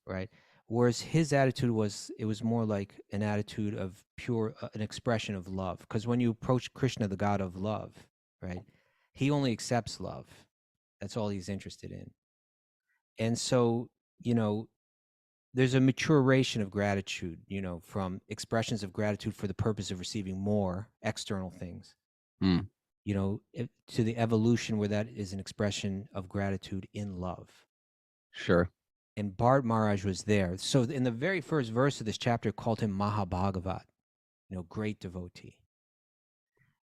right? Whereas his attitude was, it was more like an attitude of pure, an expression of love. Because when you approach Krishna, the god of love, right, he only accepts love. That's all he's interested in. And so, there's a maturation of gratitude, from expressions of gratitude for the purpose of receiving more external things. To the evolution where that is an expression of gratitude in love. Sure. And Bharat Maharaj was there. So in the very first verse of this chapter, called him Mahabhagavat, great devotee.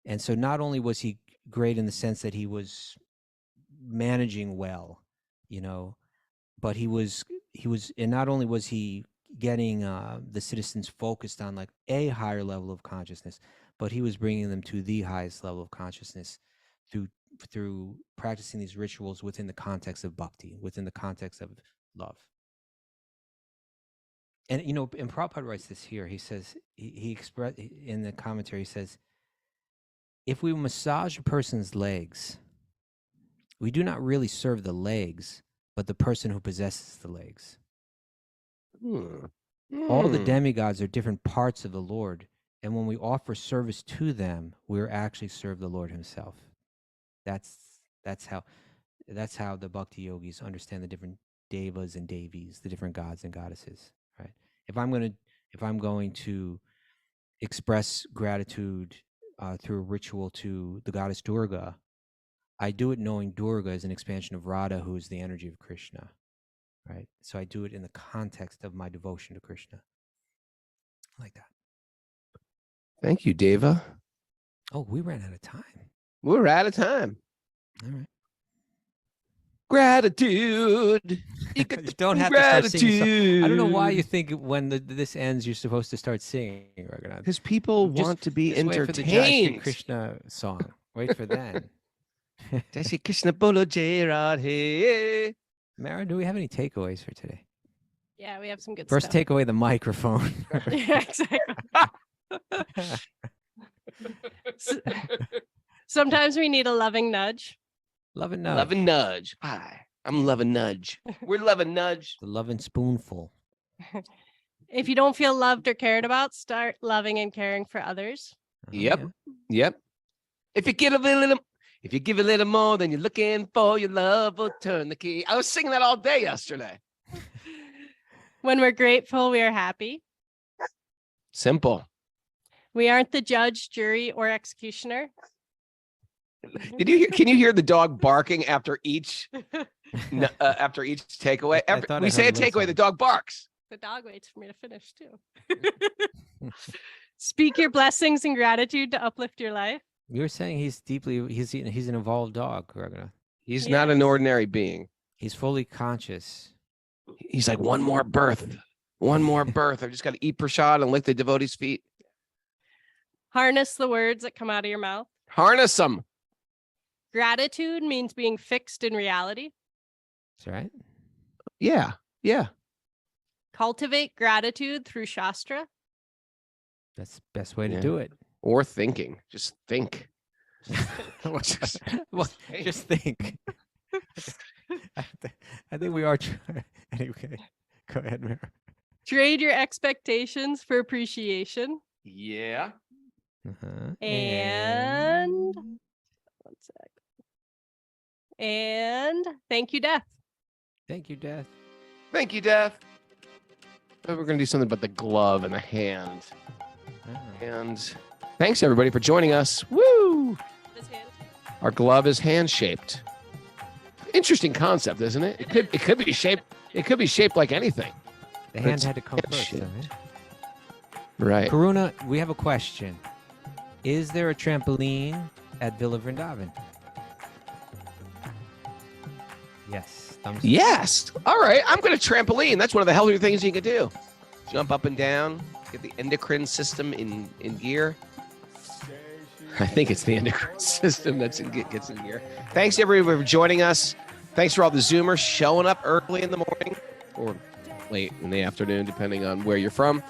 And so not only was he great in the sense that he was managing well, but he was, and not only was he getting the citizens focused on like a higher level of consciousness, but he was bringing them to the highest level of consciousness through practicing these rituals within the context of bhakti, within the context of love. And, and Prabhupada writes this here. He says, he expressed in the commentary, he says, if we massage a person's legs, we do not really serve the legs, but the person who possesses the legs. All the demigods are different parts of the Lord. And when we offer service to them, we're actually serve the Lord himself. That's how the bhakti yogis understand the different devas and devis, the different gods and goddesses, right? If I'm going to express gratitude through a ritual to the goddess Durga, I do it knowing Durga is an expansion of Radha, who is the energy of Krishna, right? So I do it in the context of my devotion to Krishna, like that. Thank you, Deva. Oh, we ran out of time. We're out of time. All right. Gratitude. You don't have to start singing. I don't know why you think when this ends, you're supposed to start singing. Because people want to be entertained. Wait for the Jai Shri Krishna song. Wait for that. Jai Shri Krishna Bolo Jai Radhe. Mara, do we have any takeaways for today? Yeah, we have some good First, stuff. take away the microphone. Yeah, exactly. Sometimes we need a loving nudge. Love and nudge. Love and nudge. Hi, I'm Love and Nudge. We're Love and Nudge. The love and spoonful. If you don't feel loved or cared about, start loving and caring for others. Yep. If you give a little more than you're looking for, your love will turn the key. I was singing that all day yesterday. When we're grateful, we are happy. Simple. We aren't the judge, jury, or executioner. Did you hear? Can you hear the dog barking after each after each takeaway? I thought I We say a heard a little takeaway, the dog barks. The dog waits for me to finish too. Speak your blessings and gratitude to uplift your life. You were saying he's an evolved dog, Raghunath. He's not an ordinary being. He's fully conscious. He's like, one more birth. One more birth. I've just got to eat prasad and lick the devotee's feet. Harness the words that come out of your mouth. Harness them. Gratitude means being fixed in reality. That's right. Yeah. Yeah. Cultivate gratitude through Shastra. That's the best way to Yeah. do it. Or thinking. Just think. Just think. I think we are trying. Anyway, go ahead, Mara. Trade your expectations for appreciation. Yeah. And one sec. And thank you, Death. Thank you, Death. Thank you, Death. We're going to do something about the glove and the hand. And thanks, everybody, for joining us. Woo! This hand. Our glove is hand-shaped. Interesting concept, isn't it? It could be shaped. It could be shaped like anything. The But hand it's had to come first. hand-shaped. Though, right? Right. Karuna, we have a question. Is there a trampoline at Villa Vrindavan? Yes. Thumbs up. Yes. All right. I'm going to trampoline. That's one of the healthier things you can do. Jump up and down. Get the endocrine system in gear. I think it's the endocrine system gets in gear. Thanks everybody for joining us. Thanks for all the Zoomers showing up early in the morning or late in the afternoon, depending on where you're from.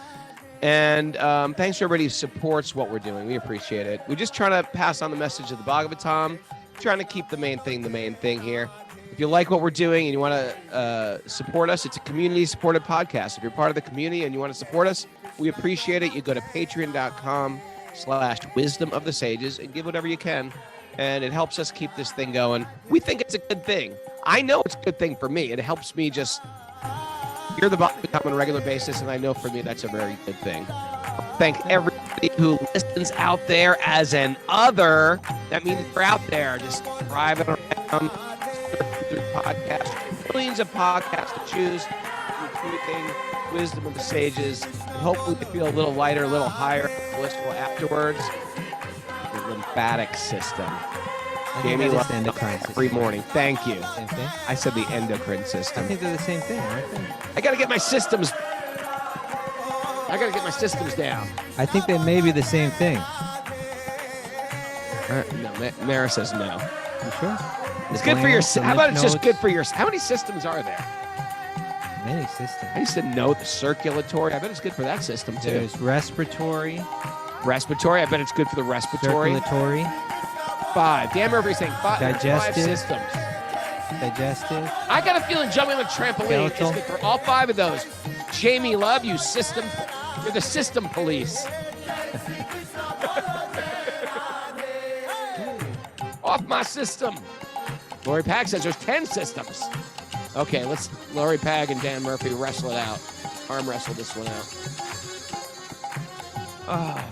And thanks for everybody who supports what we're doing. We appreciate it. We're just trying to pass on the message of the Bhagavatam, trying to keep the main thing here. If you like what we're doing and you want to support us, it's a community-supported podcast. If you're part of the community and you want to support us, we appreciate it. You go to patreon.com/wisdom of the sages and give whatever you can. And it helps us keep this thing going. We think it's a good thing. I know it's a good thing for me. It helps me just hear the Bhagavatam on a regular basis, and I know for me that's a very good thing. Thank everybody who listens out there as an other. That means you're out there just driving around, surfing through podcasts. Millions of podcasts to choose, including Wisdom of the Sages. And hopefully you feel a little lighter, a little higher, blissful afterwards. The lymphatic system. I think Jamie that is loves the endocrine system. every morning. Thank you. Same thing? I said the endocrine I system. think they're the same thing, aren't they? I gotta get my systems. Down. I think they may be the same thing. No, Mara says no. You sure? It's The good for your. glands, the How about lymph it's just nodes, good for your? How many systems are there? Many systems. I used to know the circulatory. I bet it's good for that system too. There's respiratory, Respiratory. I bet it's good for the respiratory. circulatory, 5. Dan Murphy's saying 5. 5 Digestive. systems. digestive. I got a feeling jumping on a trampoline is Skeletal. good for all 5 of those. Jamie, love you, system. You're the system police. Off my system. Lori Pag says there's 10 systems. Okay, let's Lori Pag and Dan Murphy wrestle it out. Arm wrestle this one out. Ah.